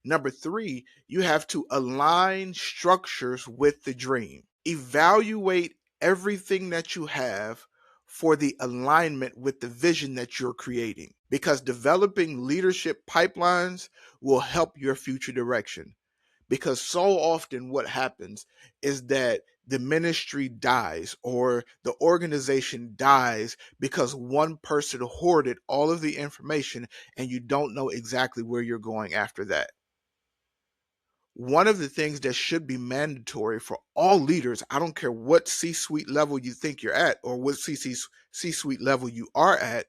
Number three, you have to align structures with the dream. Evaluate everything that you have for the alignment with the vision that you're creating, because developing leadership pipelines will help your future direction. Because so often what happens is that the ministry dies or the organization dies because one person hoarded all of the information and you don't know exactly where you're going after that. One of the things that should be mandatory for all leaders, I don't care what C-suite level you think you're at or what C-suite level you are at,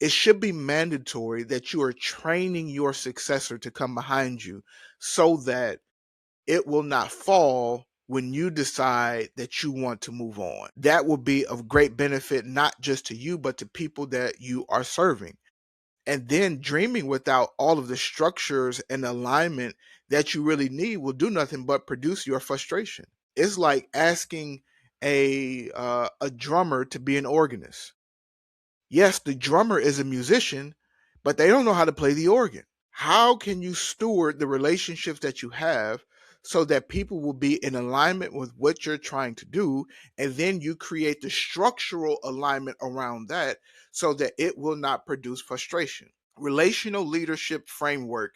it should be mandatory that you are training your successor to come behind you so that it will not fall when you decide that you want to move on. That will be of great benefit, not just to you, but to people that you are serving. And then dreaming without all of the structures and alignment that you really need will do nothing but produce your frustration. It's like asking a drummer to be an organist. Yes, the drummer is a musician, but they don't know how to play the organ. How can you steward the relationships that you have so that people will be in alignment with what you're trying to do? And then you create the structural alignment around that so that it will not produce frustration. Relational leadership framework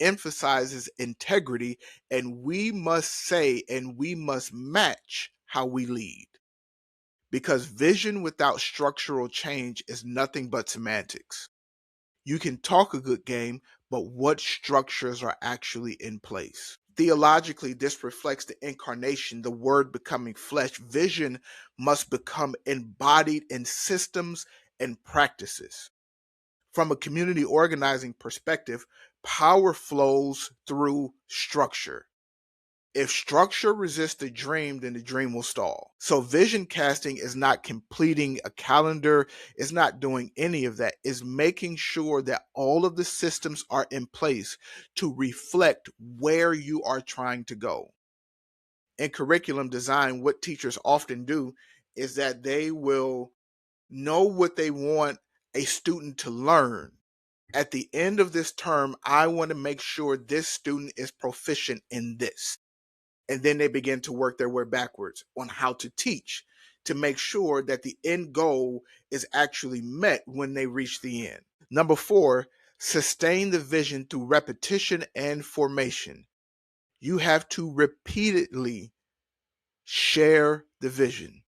emphasizes integrity, and we must say and we must match how we lead, because vision without structural change is nothing but semantics. You can talk a good game, but what structures are actually in place? Theologically, this reflects the incarnation, the word becoming flesh. Vision must become embodied in systems and practices. From a community organizing perspective, power flows through structure. If structure resists the dream, then the dream will stall. So vision casting is not completing a calendar, it's not doing any of that. It's making sure that all of the systems are in place to reflect where you are trying to go. In curriculum design, what teachers often do is that they will know what they want a student to learn. At the end of this term, I want to make sure this student is proficient in this. And then they begin to work their way backwards on how to teach to make sure that the end goal is actually met when they reach the end. Number four, sustain the vision through repetition and formation. You have to repeatedly share the vision.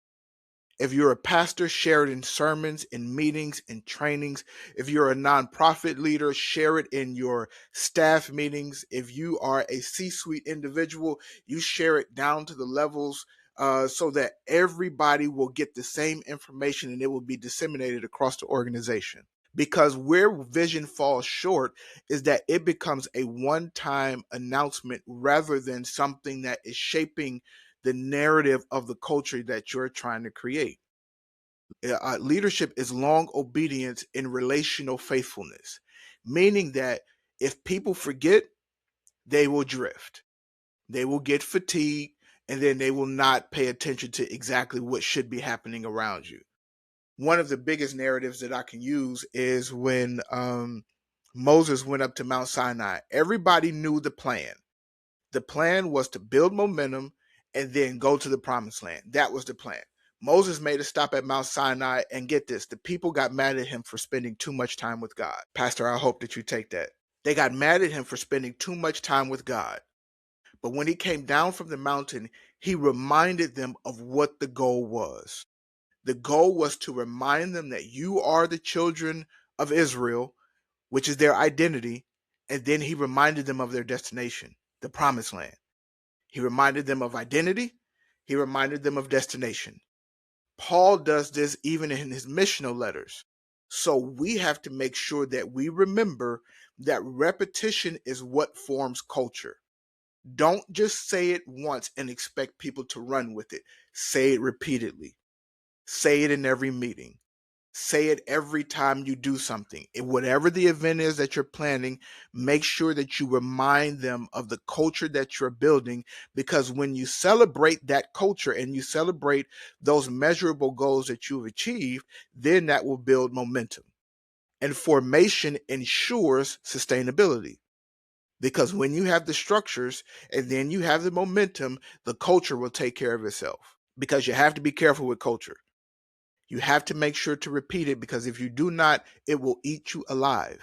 If you're a pastor, share it in sermons, in meetings, in trainings. If you're a nonprofit leader, share it in your staff meetings. If you are a C-suite individual, you share it down to the levels so that everybody will get the same information and it will be disseminated across the organization. Because where vision falls short is that it becomes a one-time announcement rather than something that is shaping the narrative of the culture that you're trying to create. Leadership is long obedience in relational faithfulness, meaning that if people forget, they will drift, they will get fatigued, and then they will not pay attention to exactly what should be happening around you. One of the biggest narratives that I can use is when Moses went up to Mount Sinai. Everybody knew the plan. The plan was to build momentum and then go to the promised land. That was the plan. Moses made a stop at Mount Sinai, and get this, the people got mad at him for spending too much time with God. Pastor, I hope that you take that. They got mad at him for spending too much time with God. But when he came down from the mountain, he reminded them of what the goal was. The goal was to remind them that you are the children of Israel, which is their identity, and then he reminded them of their destination, the promised land. He reminded them of identity. He reminded them of destination. Paul does this even in his missional letters. So we have to make sure that we remember that repetition is what forms culture. Don't just say it once and expect people to run with it. Say it repeatedly. Say it in every meeting. Say it every time you do something. Whatever the event is that you're planning, make sure that you remind them of the culture that you're building, because when you celebrate that culture and you celebrate those measurable goals that you've achieved, then that will build momentum. And formation ensures sustainability. Because when you have the structures and then you have the momentum, the culture will take care of itself. Because you have to be careful with culture. You have to make sure to repeat it, because if you do not, it will eat you alive.